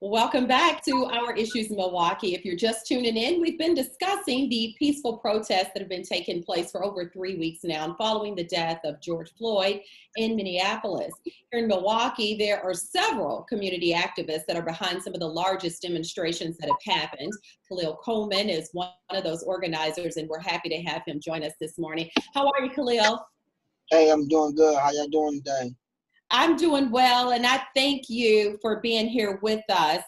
Welcome back to Our Issues in Milwaukee. If you're just tuning in, we've been discussing the peaceful protests that have been taking place for over 3 weeks now and following the death of George Floyd in Minneapolis. Here in Milwaukee, there are several community activists that are behind some of the largest demonstrations that have happened. Khalil Coleman is one of those organizers, and we're happy to have him join us this morning. How are you, Khalil? Hey, I'm doing good. How y'all doing today? I'm doing well, and I thank you for being here with us.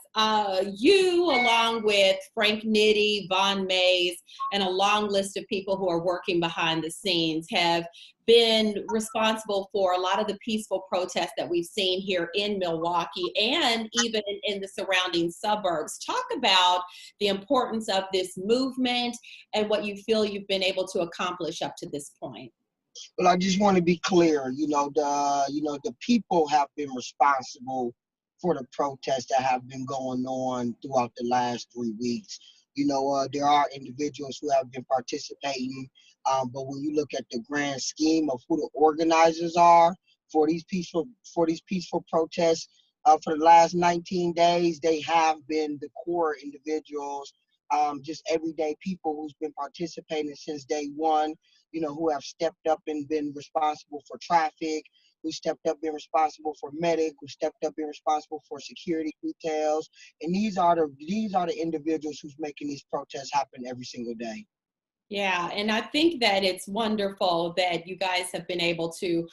You, along with Frank Nitti, Von Mays, and a long list of people who are working behind the scenes, have been responsible for a lot of the peaceful protests that we've seen here in Milwaukee and even in the surrounding suburbs. Talk about the importance of this movement and what you feel you've been able to accomplish up to this point. Well, I just want to be clear. The people have been responsible for the protests that have been going on throughout the last 3 weeks. There are individuals who have been participating, but when you look at the grand scheme of who the organizers are for these peaceful protests, for the last 19 days, they have been the core individuals, just everyday people who's been participating since day one, who have stepped up and been responsible for traffic, who stepped up, been responsible for medic, who stepped up, been responsible for security details. And these are the individuals who's making these protests happen every single day. Yeah, and I think that it's wonderful that you guys have been able to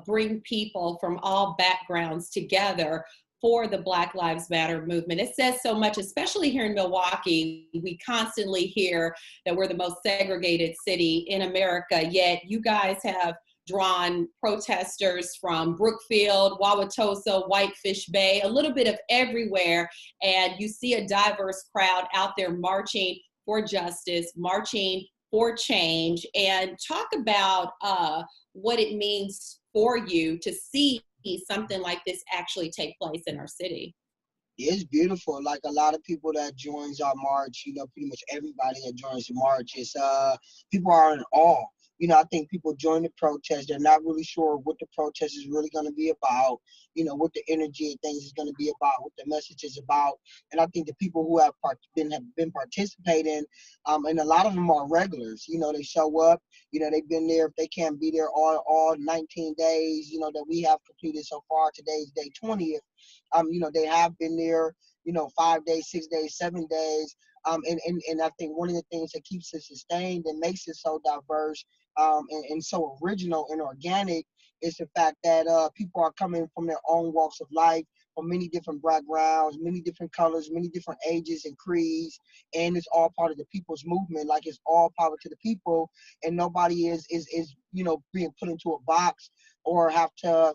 bring people from all backgrounds together for the Black Lives Matter movement. It says so much, especially here in Milwaukee. We constantly hear that we're the most segregated city in America, yet you guys have drawn protesters from Brookfield, Wauwatosa, Whitefish Bay, a little bit of everywhere, and you see a diverse crowd out there marching for justice, marching for change. And talk about what it means for you to see something like this actually take place in our city. It's beautiful. Like a lot of people that joins our march, pretty much everybody that joins the march is people are in awe. I think people join the protest. They're not really sure what the protest is really going to be about, what the energy of things is going to be about, what the message is about. And I think the people who have been participating, and a lot of them are regulars. They show up. They've been there. If they can't be there all 19 days, that we have completed so far. Today's day 20th. They have been there, 5 days, 6 days, 7 days. And I think one of the things that keeps it sustained and makes it so diverse, and so original and organic is the fact that people are coming from their own walks of life, from many different backgrounds, many different colors, many different ages and creeds, and it's all part of the people's movement. Like, it's all power to the people, and nobody is being put into a box or have to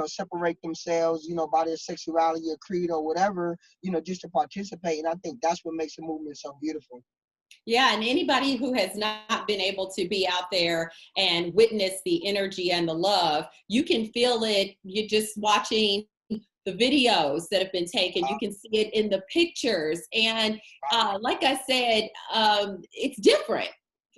separate themselves by their sexuality or creed or whatever, just to participate. And I think that's what makes the movement so beautiful. Yeah, and anybody who has not been able to be out there and witness the energy and the love, you can feel it. You're just watching the videos that have been taken. You can see it in the pictures. And like I said, it's different,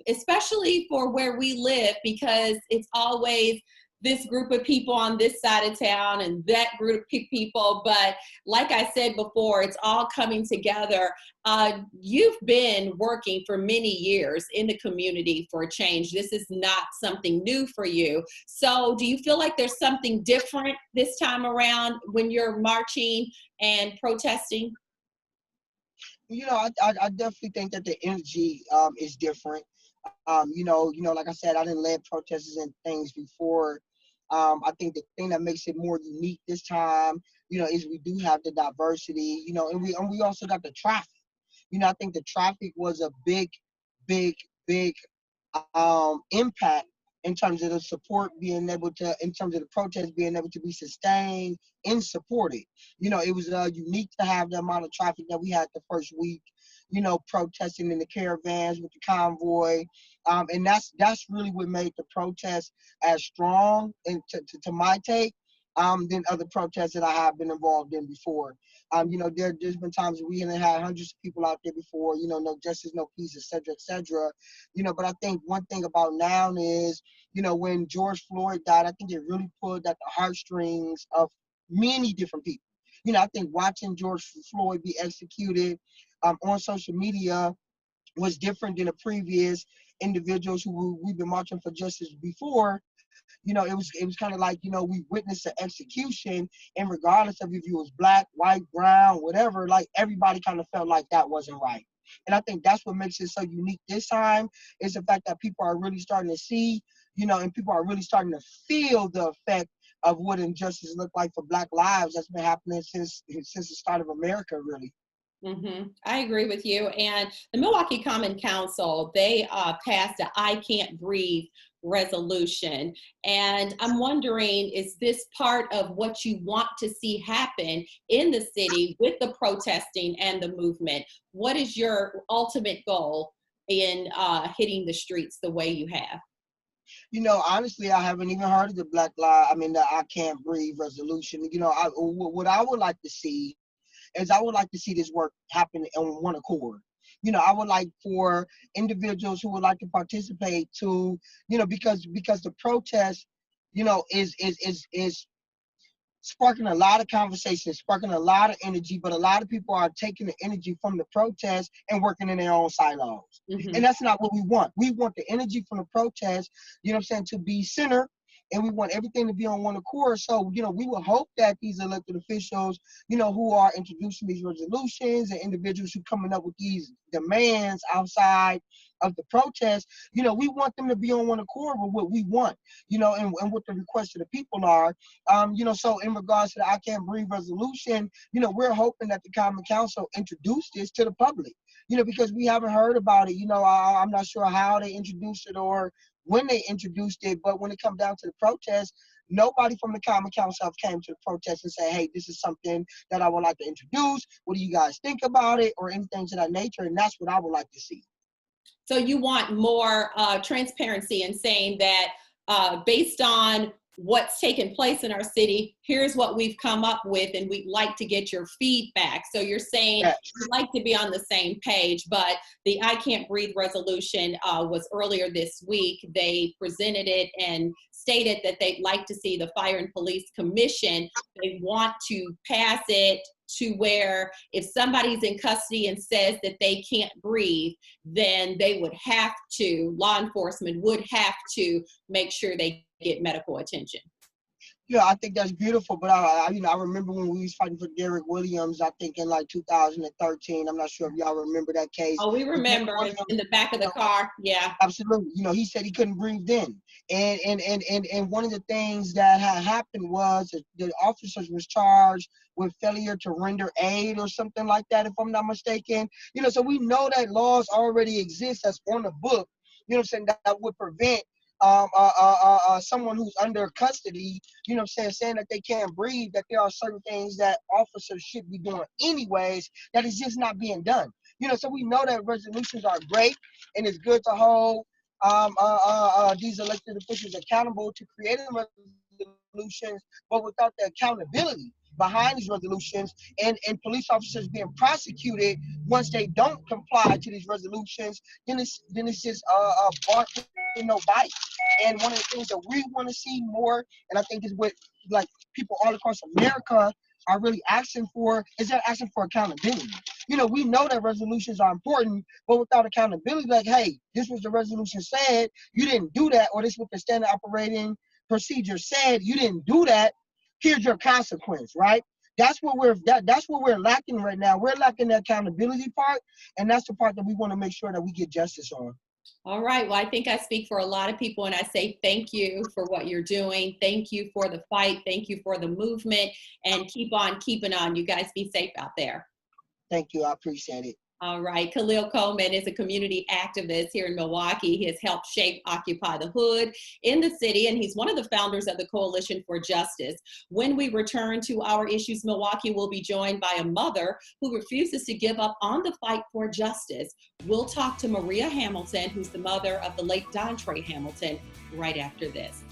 especially for where we live, because it's always this group of people on this side of town and that group of people. But like I said before, it's all coming together. You've been working for many years in the community for change. This is not something new for you. So do you feel like there's something different this time around when you're marching and protesting? I definitely think that the energy is different. Like I said, I didn't lead protests and things before. I think the thing that makes it more unique this time, is we do have the diversity, and we also got the traffic. I think the traffic was a big impact in terms of the support being able to, in terms of the protest being able to be sustained and supported. It was unique to have the amount of traffic that we had the first week, protesting in the caravans with the convoy. And that's really what made the protest as strong, and to my take, than other protests that I have been involved in before. There's been times we haven't had hundreds of people out there before, no justice, no peace, et cetera. But I think one thing about now is, when George Floyd died, I think it really pulled at the heartstrings of many different people. I think watching George Floyd be executed on social media was different than the previous individuals who we've been marching for justice before. It was kind of like, we witnessed an execution, and regardless of if you was black, white, brown, whatever, like everybody kind of felt like that wasn't right. And I think that's what makes it so unique this time, is the fact that people are really starting to see, and people are really starting to feel the effect of what injustice looked like for Black lives that's been happening since the start of America, really. I agree with you. And the Milwaukee Common Council, they passed a I Can't Breathe resolution. And I'm wondering, is this part of what you want to see happen in the city with the protesting and the movement? What is your ultimate goal in hitting the streets the way you have? Honestly, I haven't even heard of the the I Can't Breathe resolution. What I would like to see is, I would like to see this work happen on one accord. I would like for individuals who would like to participate to, because the protest, is sparking a lot of conversation, sparking a lot of energy, but a lot of people are taking the energy from the protest and working in their own silos. And that's not what we want. We want the energy from the protest, to be centered, and we want everything to be on one accord. So, we will hope that these elected officials, who are introducing these resolutions, and individuals who coming up with these demands outside of the protest, we want them to be on one accord with what we want, and what the requests of the people are. So in regards to the I Can't Breathe resolution, we're hoping that the Common Council introduce this to the public, because we haven't heard about it. I'm not sure how they introduced it or when they introduced it, but when it comes down to the protest, nobody from the Common Council came to the protest and said, hey, this is something that I would like to introduce. What do you guys think about it? Or anything to that nature. And that's what I would like to see. So you want more transparency in saying that based on what's taken place in our city, here's what we've come up with, and we'd like to get your feedback. So you're saying Yes. you'd like to be on the same page, but the I Can't Breathe resolution was earlier this week. They presented it and stated that they'd like to see the Fire and Police Commission. They want to pass it to where if somebody's in custody and says that they can't breathe, then they would have to, law enforcement would have to make sure they get medical attention. Yeah, I think that's beautiful. But I remember when we was fighting for Derek Williams, I think in like 2013. I'm not sure if y'all remember that case. Oh, we remember in the back of the car. Yeah, absolutely. He said he couldn't breathe then. And one of the things that had happened was that the officers was charged with failure to render aid or something like that, if I'm not mistaken. So we know that laws already exist that's on the book, that would prevent someone who's under custody, saying that they can't breathe, that there are certain things that officers should be doing anyways, that is just not being done. So we know that resolutions are great, and it's good to hold these elected officials accountable to creating resolutions, but without the accountability behind these resolutions, and police officers being prosecuted once they don't comply to these resolutions, then it's just bark with no bite. And one of the things that we want to see more, and I think is what like people all across America are really asking for, is they're asking for accountability. We know that resolutions are important, but without accountability, like, hey, this was the resolution said, you didn't do that, or this was the standard operating procedure said, you didn't do that, here's your consequence, right? That's what we're lacking right now. We're lacking the accountability part, and that's the part that we want to make sure that we get justice on. All right. Well, I think I speak for a lot of people, and I say thank you for what you're doing. Thank you for the fight. Thank you for the movement, and keep on keeping on. You guys be safe out there. Thank you. I appreciate it. All right. Khalil Coleman is a community activist here in Milwaukee. He has helped shape Occupy the Hood in the city, and he's one of the founders of the Coalition for Justice. When we return to Our Issues Milwaukee, we'll be joined by a mother who refuses to give up on the fight for justice. We'll talk to Maria Hamilton, who's the mother of the late Dontre Hamilton, right after this.